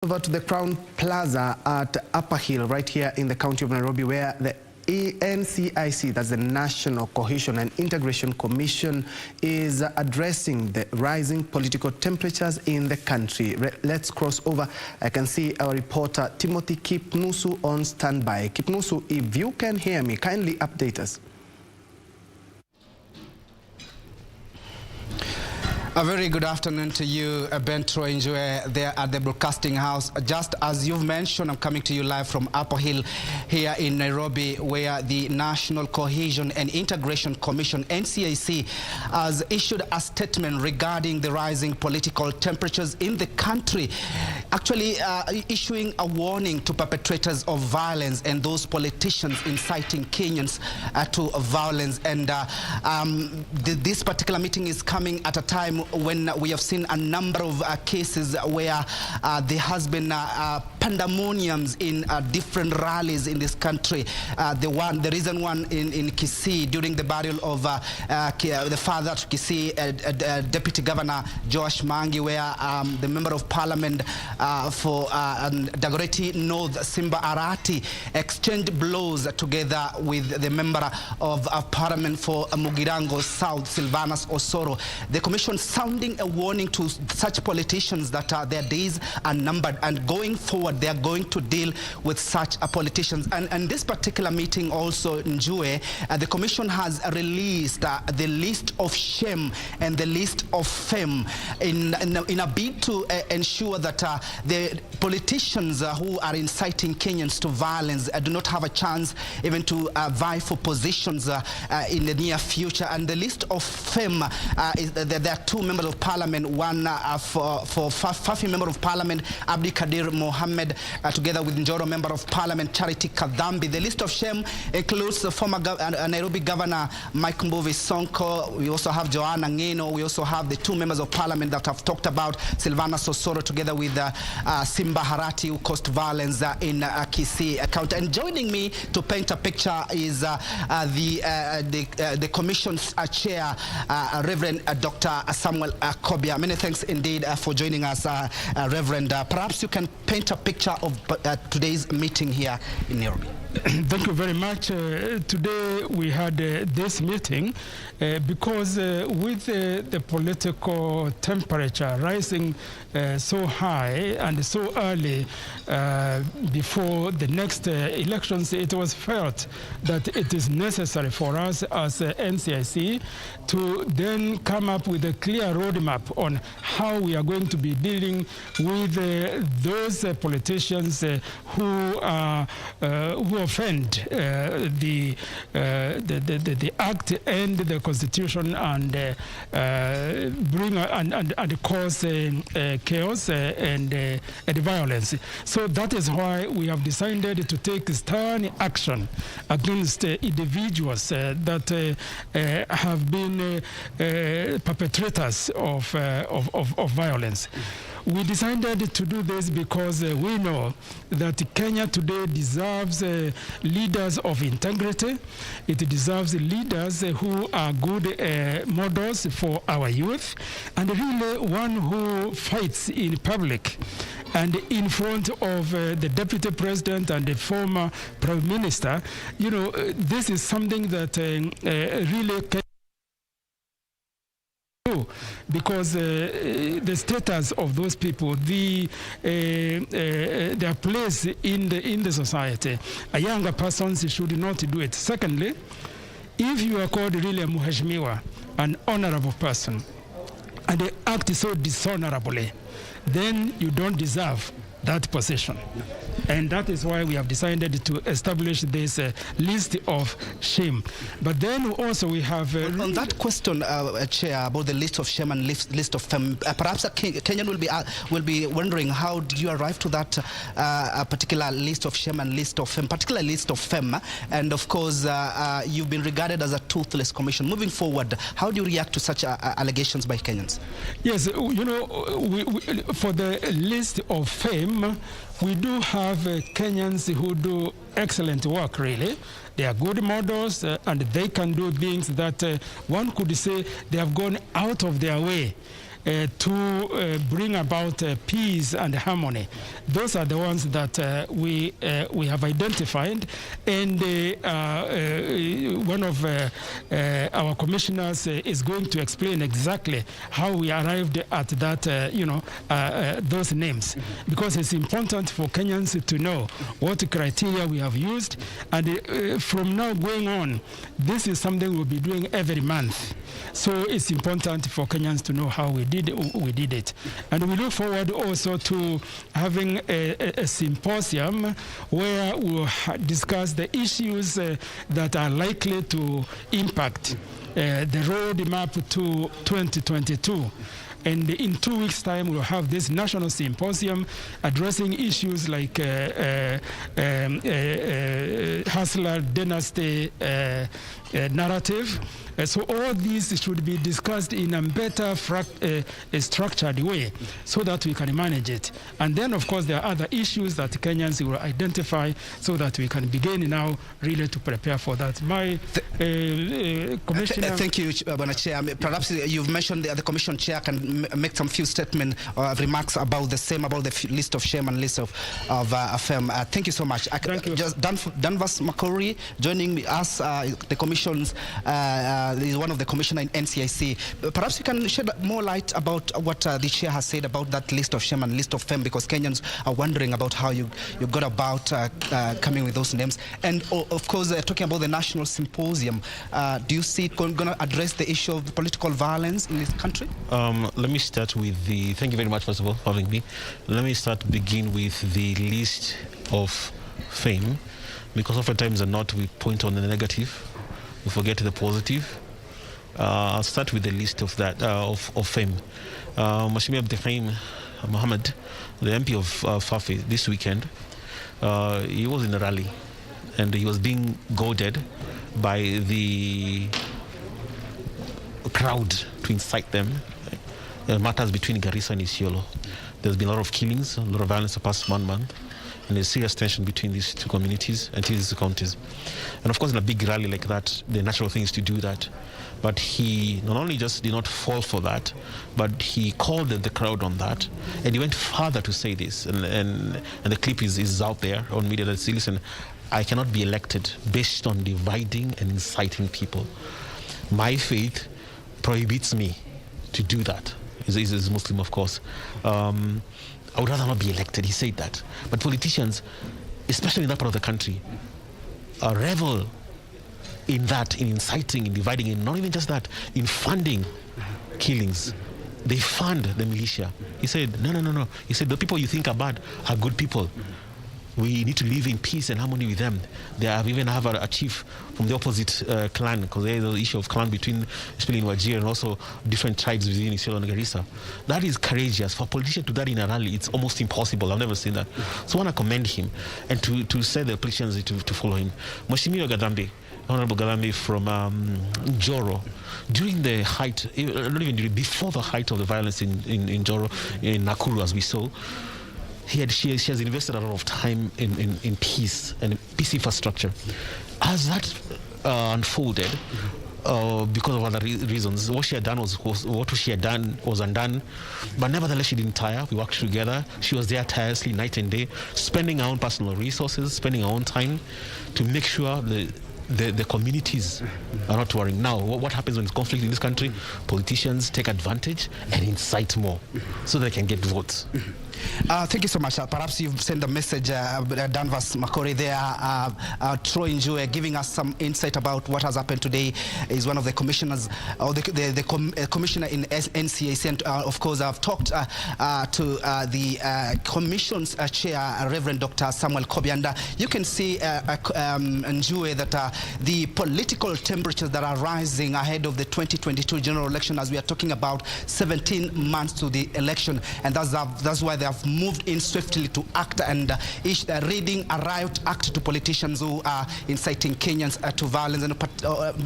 Over to the Crown Plaza at Upper Hill, right here in the county of Nairobi, where the NCIC, that's the National Cohesion and Intergration Commission, is addressing the rising political temperatures in the country. Let's cross over. I can see our reporter Timothy Kipnusu on standby. Kipnusu, if you can hear me, kindly update us. A very good afternoon to you, Bentro Njue, there at the Broadcasting House. Just as you've mentioned, I'm coming to you live from Upper Hill here in Nairobi, where the National Cohesion and Intergration Commission, NCIC, has issued a statement regarding the rising political temperatures in the country, actually issuing a warning to perpetrators of violence and those politicians inciting Kenyans to violence. And this particular meeting is coming at a time when we have seen a number of cases where there has been pandemoniums in different rallies in this country. The recent one in Kisii during the burial of the father to Kisii, Deputy Governor Joash Mangi, where the Member of Parliament for Dagorreti North, Simba Arati, exchanged blows together with the Member of Parliament for Mugirango South, Silvannus Osoro. The Commission sounding a warning to such politicians that their days are numbered, and going forward they are going to deal with such politicians. And this particular meeting also, Njue, the Commission has released the list of shame and the list of fame in a bid to ensure that the politicians who are inciting Kenyans to violence do not have a chance even to vie for positions in the near future. And the list of fame is there are two members of Parliament, one for Fafi Member of Parliament Abdi Kadir Mohammed, together with Njoro Member of Parliament Charity Kadhambi. The list of shame includes the former Nairobi Governor Mike Sonko. We also have Johana Ng'eno. We also have the two members of Parliament that have talked about, Silvannus Osoro, together with Simba Arati, who caused violence in Kisii County. And joining me to paint a picture is the Commission's chair, Reverend Dr. Samuel Kobia. Many thanks indeed for joining us, Reverend. Perhaps you can paint a picture of today's meeting here in Nairobi. Thank you very much. Today we had this meeting because with the political temperature rising so high and so early before the next elections, it was felt that it is necessary for us as NCIC to then come up with a clear roadmap on how we are going to be dealing with those politicians who offend the Act and the Constitution and bring and cause chaos and violence. So that is why we have decided to take stern action against individuals that have been perpetrators of violence. We decided to do this because we know that Kenya today deserves leaders of integrity. It deserves leaders who are good models for our youth, and really one who fights in public and in front of the Deputy President and the former Prime Minister. You know, this is something that really can, because the status of those people, their place in the society, a younger person should not do it. Secondly, if you are called really a muheshimiwa, an honorable person, and they act so dishonorably, then you don't deserve that position. And that is why we have decided to establish this list of shame. But then also we have... on that question, Chair, about the list of shame and list of fame, perhaps Kenyan will be wondering, how did you arrive to that particular list of shame and list of fame, particular list of fame? And of course, you've been regarded as a toothless commission. Moving forward, how do you react to such allegations by Kenyans? Yes, you know, for the list of fame, we do have Kenyans who do excellent work, really. They are good models and they can do things that one could say they have gone out of their way to bring about peace and harmony. Those are the ones that we have identified, and one of our commissioners is going to explain exactly how we arrived at that, those names, because it's important for Kenyans to know what criteria we have used, and from now going on, this is something we'll be doing every month. So it's important for Kenyans to know how we did it. And we look forward also to having a symposium where we'll discuss the issues that are likely to impact the roadmap to 2022. And in 2 weeks' time, we'll have this national symposium addressing issues like Hustler dynasty narrative. So all these should be discussed in a better structured way so that we can manage it. And then, of course, there are other issues that Kenyans will identify so that we can begin now really to prepare for that. My commissioner... Thank you, Bwana Chair. Perhaps you've mentioned the Commission Chair can make some few statement remarks about the list of shame and list of fame. Thank you so much. Thank you. Just Danvas Makori joining us, the Commission's is one of the commissioner in NCIC. Perhaps you can shed more light about what the chair has said about that list of shame and list of fame, because Kenyans are wondering about how you got about coming with those names. And of course, talking about the national symposium, do you see it going to address the issue of political violence in this country? Let me start with the... Thank you very much, first of all, for having me. Let me begin with the list of fame, because oftentimes or not we point on the negative, we forget the positive. I'll start with the list of that of fame. Mheshimiwa Abdurrahim Mohammed, the MP of Fafi, this weekend, he was in a rally and he was being goaded by the crowd to incite them. Matters between Garissa and Isiolo. There's been a lot of killings, a lot of violence the past 1 month, and there's serious tension between these two communities and these two counties. And of course, in a big rally like that, the natural thing is to do that. But he not only just did not fall for that, but he called the crowd on that, and he went further to say this. And the clip is out there on media that says, listen, I cannot be elected based on dividing and inciting people. My faith prohibits me to do that. He's Muslim, of course. I would rather not be elected. He said that. But politicians, especially in that part of the country, revel in that, in inciting, in dividing, and not even just that, in funding killings. They fund the militia. He said, no. He said, the people you think are bad are good people. We need to live in peace and harmony with them. They have even have a chief from the opposite clan, because there is the issue of clan between, especially in Wajir, and also different tribes within Isiolo and Garissa. That is courageous. For a politician to do that in a rally, it's almost impossible. I've never seen that. So I want to commend him, and to say the politicians to follow him. Mheshimiwa Gadambi, Honorable Gadambi from Njoro, during the height, not even during, before the height of the violence in Njoro, in Nakuru, as we saw, she has invested a lot of time in peace and peace infrastructure. As that unfolded, because of other reasons, what she had done was undone. But nevertheless, she didn't tire. We worked together. She was there tirelessly, night and day, spending her own personal resources, spending her own time to make sure the communities are not worrying. Now, what happens when there's conflict in this country? Politicians take advantage and incite more so they can get votes. Thank you so much. Perhaps you've sent a message, Danvas Makori there, Troy Njue, giving us some insight about what has happened today. Is one of the commissioners, or the commissioner in NCIC, and of course I've talked to the commission's chair, Reverend Dr. Samuel Kobianda. You can see, Njue, that the political temperatures that are rising ahead of the 2022 general election, as we are talking about 17 months to the election, and that's why they have moved in swiftly to act and reading a riot act to politicians who are inciting Kenyans to violence. And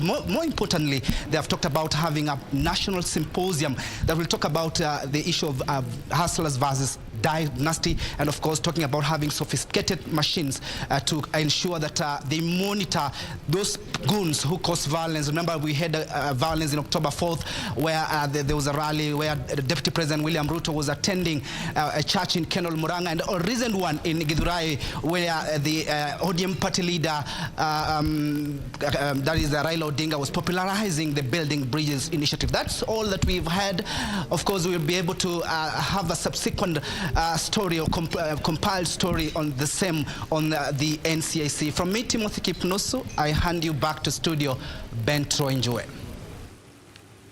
more importantly, they have talked about having a national symposium that will talk about the issue of hustlers versus dynasty, and of course talking about having sophisticated machines to ensure that they monitor those goons who cause violence. Remember, we had violence in October 4th where there was a rally where Deputy President William Ruto was attending a church in Kenol Muranga, and a recent one in Githurai where the ODM party leader, that is Raila Odinga, was popularizing the Building Bridges initiative. That's all that we've had. Of course, we'll be able to have a subsequent story or compiled story on the same on the NCIC. From me, Timothy Kipnusu, I hand you back to studio, Ben Troinjue.